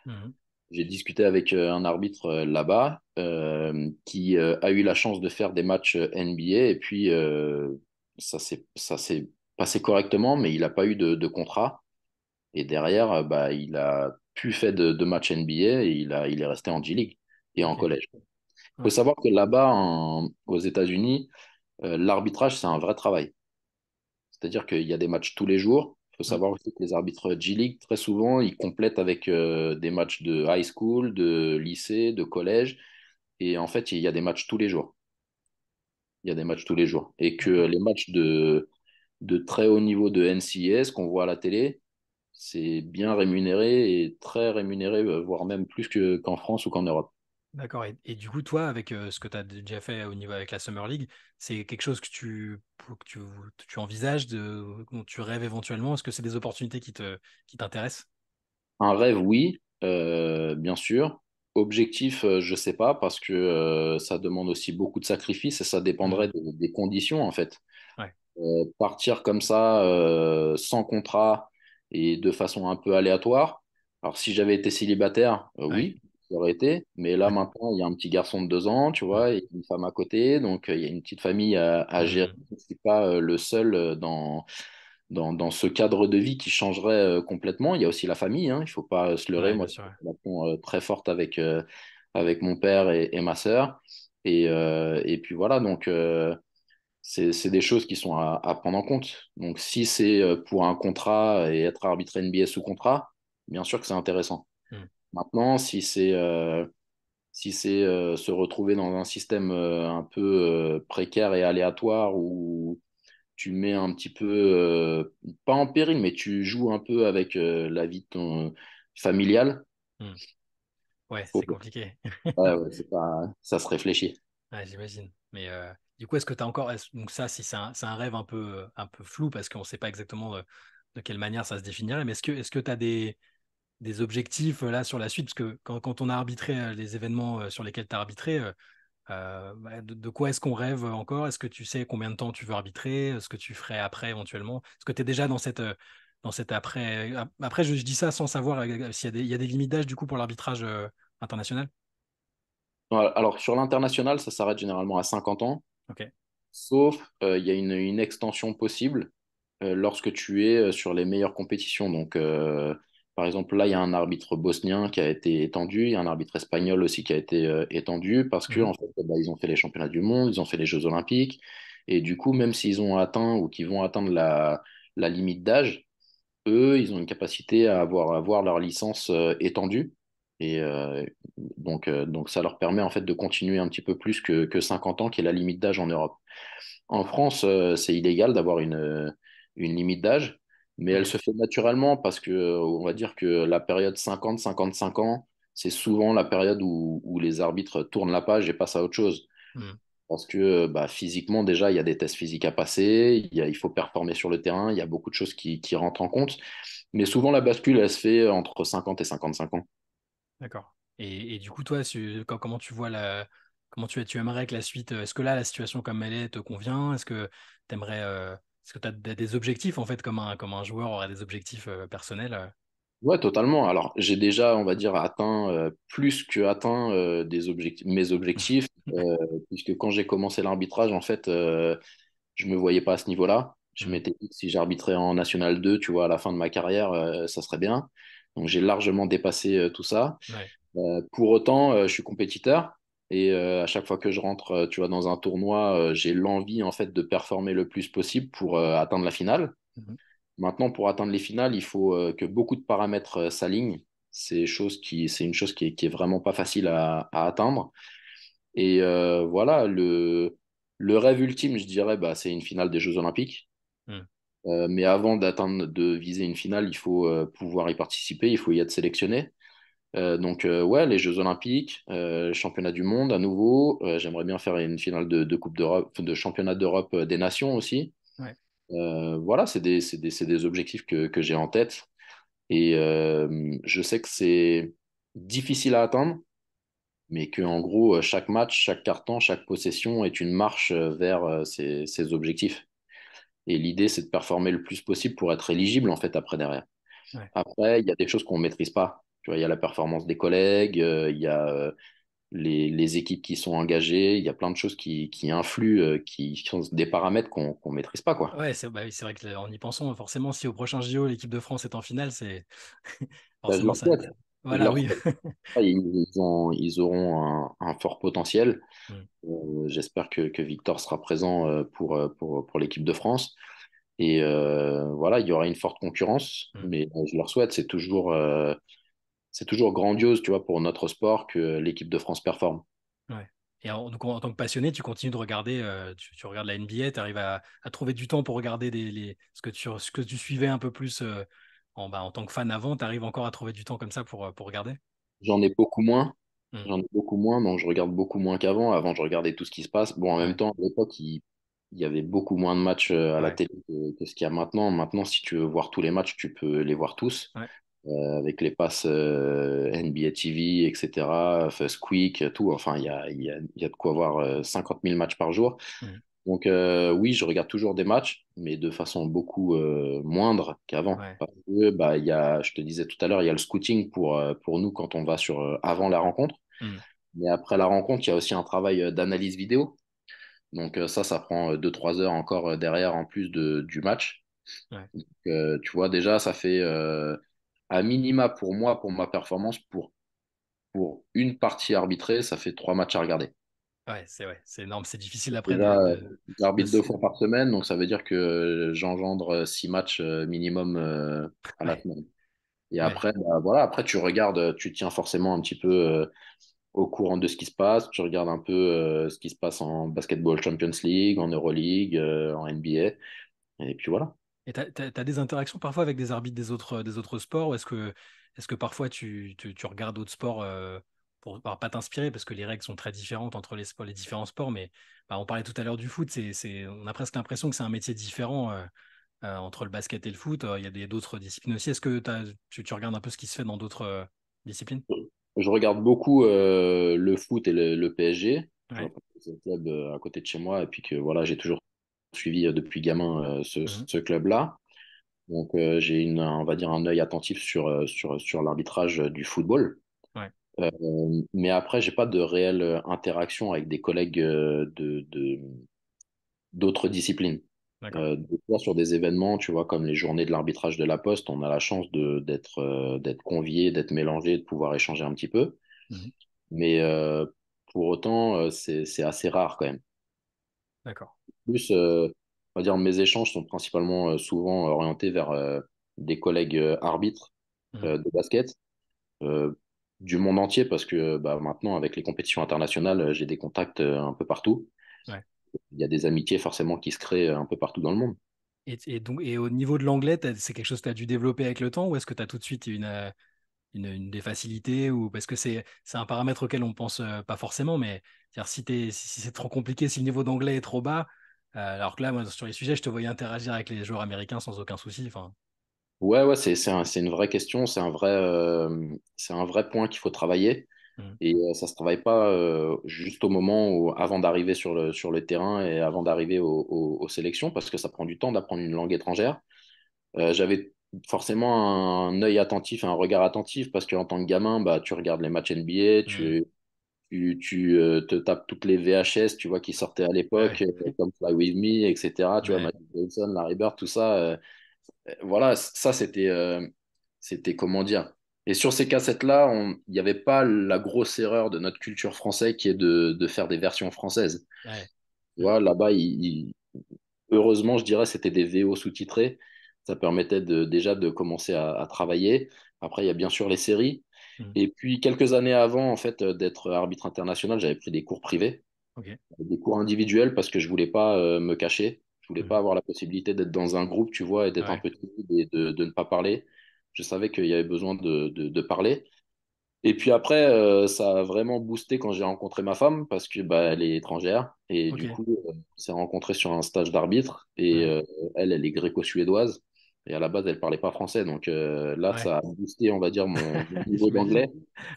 mhm. J'ai discuté avec un arbitre là-bas qui a eu la chance de faire des matchs NBA et puis ça s'est passé correctement, mais il n'a pas eu de contrat. Et derrière, bah, il a plus fait de matchs NBA et il est resté en G-League et en Ok, collège. Il faut ouais. savoir que là-bas, aux États-Unis, l'arbitrage, c'est un vrai travail. C'est-à-dire qu'il y a des matchs tous les jours. Il faut Mm. savoir aussi que les arbitres G-League, très souvent, ils complètent avec des matchs de high school, de lycée, de collège. Et en fait, il y a des matchs tous les jours. Il y a des matchs tous les jours. Et que D'accord. les matchs de très haut niveau de NCAA qu'on voit à la télé, c'est bien rémunéré et très rémunéré, voire même plus qu'en France ou qu'en Europe. D'accord. Et du coup, toi, avec ce que tu as déjà fait au niveau avec la Summer League, c'est quelque chose que tu envisages, dont tu rêves éventuellement? Est-ce que c'est des opportunités qui t'intéressent? Un rêve, oui, bien sûr. Objectif, je sais pas, parce que ça demande aussi beaucoup de sacrifices et ça dépendrait Mhm. des conditions, en fait. Ouais, Partir comme ça, sans contrat et de façon un peu aléatoire. Alors, si j'avais été célibataire, ouais, oui, ça aurait été. Mais là, maintenant, il y a un petit garçon de 2 ans, tu Mm. vois, et une femme à côté. Donc, il y a une petite famille à gérer. Mm. Je ne suis pas le seul dans ce cadre de vie qui changerait complètement. Il y a aussi la famille, hein, il ne faut pas se leurrer. Ouais, Moi, bien sûr. j'ai une relation très forte avec mon père et ma sœur. Et puis voilà, donc c'est des choses qui sont à prendre en compte. Donc si c'est pour un contrat et être arbitre NBA sous contrat, bien sûr que c'est intéressant. Ouais. Maintenant, si c'est se retrouver dans un système un peu précaire et aléatoire où tu mets un petit peu, pas en péril, mais tu joues un peu avec la vie de ton familiale. Mm. Ouais, Faut- c'est compliqué. ouais, c'est pas, ça se réfléchit. Ouais, j'imagine. Mais du coup, est-ce que tu as encore. Donc, ça, si c'est un rêve un peu flou parce qu'on ne sait pas exactement de quelle manière ça se définirait, mais est-ce que tu as des objectifs là sur la suite? Parce que quand on a arbitré les événements sur lesquels tu as arbitré, bah, de quoi est-ce qu'on rêve encore? Est-ce que tu sais combien de temps tu veux arbitrer? Ce que tu ferais après éventuellement? Est-ce que tu es déjà dans cette après. Après, je dis ça sans savoir s'il y a il y a des limites d'âge du coup pour l'arbitrage international? Voilà. Alors, sur l'international, ça s'arrête généralement à 50 ans, Ok. sauf il y a une extension possible lorsque tu es sur les meilleures compétitions. Donc, par exemple, là, il y a un arbitre bosnien qui a été étendu, il y a un arbitre espagnol aussi qui a été étendu parce que, Mhm. en fait, bah, ils ont fait les championnats du monde, ils ont fait les Jeux olympiques, et du coup, même s'ils ont atteint ou qu'ils vont atteindre la limite d'âge, eux, ils ont une capacité à avoir leur licence étendue. Et donc, ça leur permet en fait de continuer un petit peu plus que 50 ans, qui est la limite d'âge en Europe. En France, c'est illégal d'avoir une limite d'âge, mais elle Ok. se fait naturellement parce que, on va dire que la période 50-55 ans, c'est souvent la période où les arbitres tournent la page et passent à autre chose. Hmm. Parce que bah, physiquement, déjà, il y a des tests physiques à passer, il faut performer sur le terrain, il y a beaucoup de choses qui rentrent en compte. Mais souvent, la bascule, elle se fait entre 50 et 55 ans. D'accord. Et du coup, toi, comment tu vois comment tu aimerais que la suite, est-ce que là, la situation comme elle est te convient? Est-ce que t'aimerais, est-ce que tu as des objectifs, en fait, comme un joueur aurait des objectifs personnels? Ouais, totalement. Alors, j'ai déjà, on va dire, atteint plus que atteint mes objectifs, puisque quand j'ai commencé l'arbitrage, en fait, je me voyais pas à ce niveau-là. Je Hmm. m'étais dit que si j'arbitrais en National 2, tu vois, à la fin de ma carrière, ça serait bien. Donc, j'ai largement dépassé tout ça. Ouais. Pour autant, je suis compétiteur et à chaque fois que je rentre, tu vois, dans un tournoi, j'ai l'envie en fait de performer le plus possible pour atteindre la finale. Mhm. Maintenant, pour atteindre les finales, il faut que beaucoup de paramètres s'alignent. C'est une chose qui est vraiment pas facile à atteindre. Et voilà, le rêve ultime, je dirais, bah, c'est une finale des Jeux Olympiques. Hmm. Mais avant de viser une finale, il faut pouvoir y participer, il faut y être sélectionné. Donc, ouais, les Jeux Olympiques, championnat du monde à nouveau. J'aimerais bien faire une finale de Coupe d'Europe, de championnat d'Europe des nations aussi. Ouais. Voilà, c'est des objectifs que j'ai en tête. Et je sais que c'est difficile à atteindre, mais que en gros, chaque match, chaque carton, chaque possession est une marche vers ces objectifs. Et l'idée, c'est de performer le plus possible pour être éligible en fait après derrière. Ouais. Après, il y a des choses qu'on ne maîtrise pas. Tu vois, il y a la performance des collègues, il y a les équipes qui sont engagées, il y a plein de choses qui influent, qui sont des paramètres qu'on maîtrise pas, quoi. Ouais, bah oui, c'est vrai que en y pensant, forcément, si au prochain JO, l'équipe de France est en finale, c'est Bah, je forcément leur ça. souhaite. Je Voilà, leur oui. souhaite. Ils auront un fort potentiel. Hmm. J'espère que Victor sera présent pour l'équipe de France. Et voilà, il y aura une forte concurrence, Hmm. mais je leur souhaite. C'est toujours grandiose, tu vois, pour notre sport que l'équipe de France performe. Ouais. Et donc, en tant que passionné, tu continues de regarder, tu regardes la NBA, tu arrives à trouver du temps pour regarder ce que tu suivais un peu plus en tant que fan avant, tu arrives encore à trouver du temps comme ça pour regarder? J'en ai beaucoup moins. Hmm. J'en ai beaucoup moins, donc je regarde beaucoup moins qu'avant. Avant, je regardais tout ce qui se passe. Bon, en même Ouais, temps, à l'époque, il y avait beaucoup moins de matchs à la ouais, télé que ce qu'il y a maintenant. Maintenant, si tu veux voir tous les matchs, tu peux les voir tous. ouais. Avec les passes NBA TV, etc., Fast Quick, tout. Enfin, il y a de quoi voir 50 000 matchs par jour. Hmm. Donc, oui, je regarde toujours des matchs, mais de façon beaucoup moindre qu'avant. Ouais. Parce que, bah, je te disais tout à l'heure, il y a le scouting pour nous quand on va avant la rencontre. Hmm. Mais après la rencontre, il y a aussi un travail d'analyse vidéo. Donc, ça prend 2-3 heures encore derrière en plus du match. Ouais. Donc, tu vois, déjà, ça fait à minima pour moi, pour ma performance, pour une partie arbitrée, ça fait 3 matchs à regarder. Ouais, c'est énorme, c'est difficile après Déjà, de j'arbitre deux s- fois par semaine, donc ça veut dire que j'engendre 6 matchs minimum à la ouais, semaine. Et ouais. après, bah, voilà, après tu regardes, tu tiens forcément un petit peu au courant de ce qui se passe, tu regardes un peu ce qui se passe en Basketball Champions League, en Euroleague, en NBA, et puis voilà. Et t'as des interactions parfois avec des arbitres des autres sports, ou est-ce que parfois tu regardes d'autres sports pour pas t'inspirer, parce que les règles sont très différentes entre les différents sports, mais bah, on parlait tout à l'heure du foot, on a presque l'impression que c'est un métier différent entre le basket et le foot. Il y a d'autres disciplines aussi. Est-ce que tu regardes un peu ce qui se fait dans d'autres disciplines? Je regarde beaucoup le foot et le PSG. Tu vois, Ouais. parce que c'est le club à côté de chez moi et puis que voilà, j'ai toujours suivi depuis gamin Mhm. ce club-là. Donc j'ai on va dire un œil attentif sur l'arbitrage du football. Ouais, Euh, mais après, j'ai pas de réelle interaction avec des collègues d'autres disciplines. d'accord. Des fois, sur des événements, tu vois, comme les journées de l'arbitrage de la Poste, on a la chance d'être convié, d'être mélangé, de pouvoir échanger un petit peu. Mhm. Mais pour autant, c'est assez rare quand même. D'accord. Plus, on va dire, mes échanges sont principalement souvent orientés vers des collègues arbitres Mhm. de basket euh, du monde entier parce que bah, maintenant, avec les compétitions internationales, j'ai des contacts un peu partout. Ouais. Il y a des amitiés forcément qui se créent un peu partout dans le monde. Et au niveau de l'anglais, c'est quelque chose que tu as dû développer avec le temps ou est-ce que tu as tout de suite une des facilités ou parce que c'est un paramètre auquel on pense pas forcément, mais c'est-à-dire si c'est trop compliqué, si le niveau d'anglais est trop bas, alors que là, moi, sur les sujets, je te voyais interagir avec les joueurs américains sans aucun souci. Enfin, Ouais, c'est une vraie question, c'est un vrai point qu'il faut travailler. mm, Et ça se travaille pas juste au moment où, avant d'arriver sur le terrain et avant d'arriver aux sélections, parce que ça prend du temps d'apprendre une langue étrangère. J'avais forcément un œil attentif, un regard attentif, parce qu'en tant que gamin, bah, tu regardes les matchs NBA, mm, tu te tapes toutes les VHS, tu vois, qui sortaient à l'époque, ouais, comme Fly With Me, etc. Tu vois, ouais, Magic Johnson, Larry Bird, tout ça. Voilà, ça c'était comment dire. Et sur ces cassettes-là, il n'y avait pas la grosse erreur de notre culture française qui est de faire des versions françaises. ouais, Tu mm, vois, là-bas, heureusement, je dirais, c'était des VO sous-titrés. Ça permettait déjà de commencer à travailler. Après, il y a bien sûr les séries. mm, Et puis, quelques années avant, en fait, d'être arbitre international, j'avais pris des cours privés, ok, des cours individuels parce que je voulais pas me cacher. Je voulais mm, pas avoir la possibilité d'être dans un groupe, tu vois, et d'être un ouais, peu timide et de ne pas parler. Je savais qu'il y avait besoin de parler. Et puis après, ça a vraiment boosté quand j'ai rencontré ma femme parce que bah, elle est étrangère. Et ok, du coup, on s'est rencontrés sur un stage d'arbitre. Et ouais, elle est gréco-suédoise. Et à la base, elle parlait pas français. Donc là, ouais, ça a boosté, on va dire, mon niveau j'imagine. d'anglais.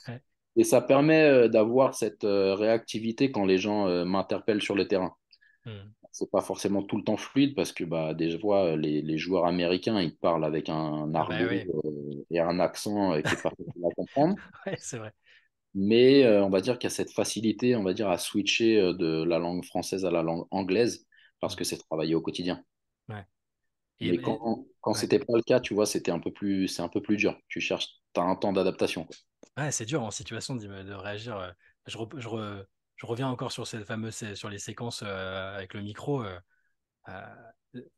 Ouais, Et ça permet d'avoir cette réactivité quand les gens m'interpellent sur le terrain. mm. C'est pas forcément tout le temps fluide parce que bah, des fois, les joueurs américains, ils parlent avec un Ah bah argot oui, et un accent qui est pas facile à comprendre. ouais, c'est vrai. Mais on va dire qu'il y a cette facilité, on va dire, à switcher de la langue française à la langue anglaise parce Mm, que c'est travaillé au quotidien. ouais. Mais quand Ouais. c'était pas le cas, tu vois, c'est un peu plus dur. T'as un temps d'adaptation, quoi. Ouais, c'est dur en situation de réagir. Je reviens encore sur cette fameuse, sur les séquences avec le micro. Euh,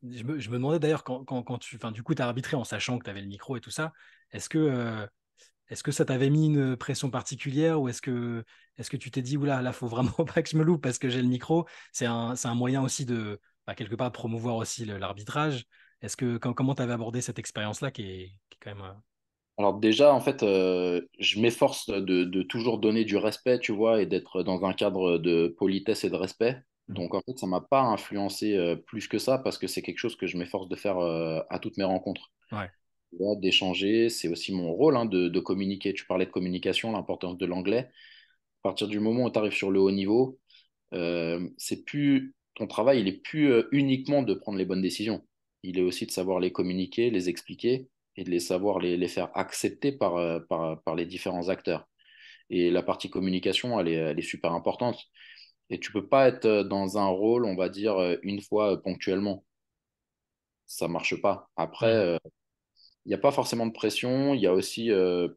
je me demandais d'ailleurs quand enfin, du coup, tu as arbitré en sachant que tu avais le micro et tout ça. Est-ce que, euh, est-ce que ça t'avait mis une pression particulière ou est-ce que tu t'es dit, oula, là, faut vraiment pas que je me loupe parce que j'ai le micro. C'est un moyen aussi bah, quelque part, de promouvoir aussi l'arbitrage. Comment tu avais abordé cette expérience-là qui est quand même. Alors déjà, en fait, je m'efforce de toujours donner du respect, tu vois, et d'être dans un cadre de politesse et de respect. Mm, Donc en fait, ça m'a pas influencé plus que ça parce que c'est quelque chose que je m'efforce de faire à toutes mes rencontres. ouais. Tu vois, d'échanger, c'est aussi mon rôle hein, de communiquer. Tu parlais de communication, l'importance de l'anglais. À partir du moment où tu arrives sur le haut niveau, c'est plus ton travail, il est plus uniquement de prendre les bonnes décisions. Il est aussi de savoir les communiquer, les expliquer et de les savoir les faire accepter par les différents acteurs. Et la partie communication, elle est super importante. Et tu peux pas être dans un rôle, on va dire, une fois ponctuellement. Ça marche pas. Après, Mm, il n'y a pas forcément de pression. Il y a aussi,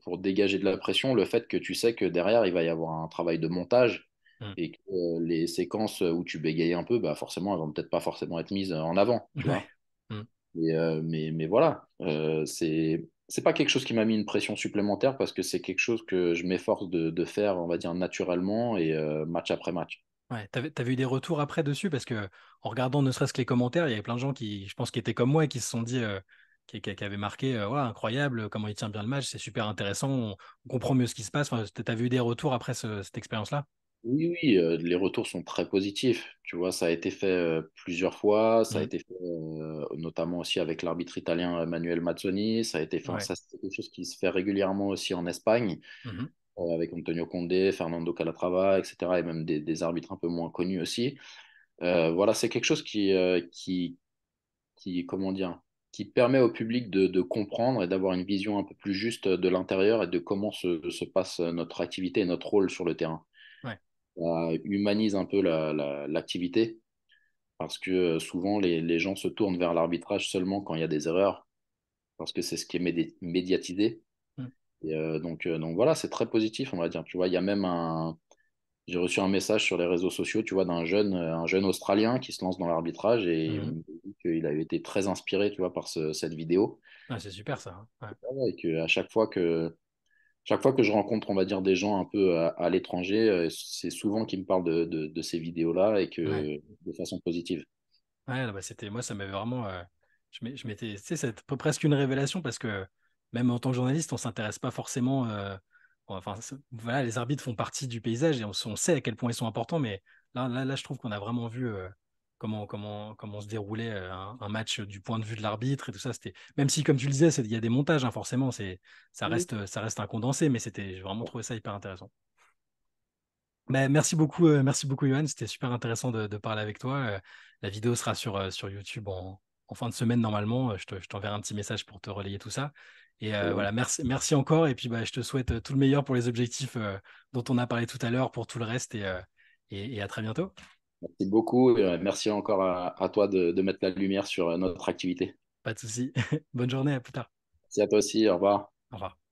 pour dégager de la pression, le fait que tu sais que derrière, il va y avoir un travail de montage mm. et que les séquences où tu bégayes un peu, bah forcément, elles vont peut-être pas forcément être mises en avant, tu Ouais. vois. Mm. Mais voilà, c'est pas quelque chose qui m'a mis une pression supplémentaire parce que c'est quelque chose que je m'efforce de faire, on va dire, naturellement et match après match. Ouais, t'avais eu des retours après dessus parce que en regardant ne serait-ce que les commentaires, il y avait plein de gens qui, je pense, qui étaient comme moi et qui se sont dit, qui avaient marqué, ouais, incroyable, comment il tient bien le match, c'est super intéressant, on comprend mieux ce qui se passe. Enfin, t'avais eu des retours après cette expérience-là? Oui, oui, les retours sont très positifs. Tu vois, ça a été fait plusieurs fois. Ça a Mm. été fait notamment aussi avec l'arbitre italien Manuel Mazzoni. Ça a été fait, Ouais. ça, c'est quelque chose qui se fait régulièrement aussi en Espagne Mhm. avec Antonio Conde, Fernando Calatrava, etc. Et même des arbitres un peu moins connus aussi. Voilà, c'est quelque chose comment dire, qui permet au public de comprendre et d'avoir une vision un peu plus juste de l'intérieur et de comment se passe notre activité et notre rôle sur le terrain. Ouais. Ça humanise un peu l'activité parce que souvent les gens se tournent vers l'arbitrage seulement quand il y a des erreurs parce que c'est ce qui est médiatisé. Mm. Et donc voilà, c'est très positif, on va dire. Tu vois, il y a même j'ai reçu un message sur les réseaux sociaux, tu vois, un jeune Australien qui se lance dans l'arbitrage et il Mhm. me dit qu'il avait été très inspiré, tu vois, par cette vidéo. Ah, c'est super ça, hein. Ouais. Et que à chaque fois que je rencontre, on va dire, des gens un peu à l'étranger, c'est souvent qu'ils me parlent de ces vidéos-là et Ouais. que de façon positive. Ouais, non, bah, moi, ça m'avait vraiment. Je m'étais, tu sais, c'est presque une révélation parce que même en tant que journaliste, on s'intéresse pas forcément. Enfin, voilà, les arbitres font partie du paysage et on sait à quel point ils sont importants, mais là, je trouve qu'on a vraiment vu comment se déroulait un match du point de vue de l'arbitre et tout ça. C'était, même si, comme tu le disais, il y a des montages, hein, forcément, ça reste un condensé, mais j'ai vraiment trouvé ça hyper intéressant. Bah, merci beaucoup, Johan. C'était super intéressant de parler avec toi. La vidéo sera sur YouTube en fin de semaine normalement. Je t'enverrai un petit message pour te relayer tout ça. Et Très bien. voilà, merci encore. Et puis bah, je te souhaite tout le meilleur pour les objectifs dont on a parlé tout à l'heure, pour tout le reste. Et à très bientôt. Merci beaucoup. Et, merci encore à toi de mettre la lumière sur notre activité. Pas de souci. Bonne journée, à plus tard. Merci à toi aussi. Au revoir. Au revoir.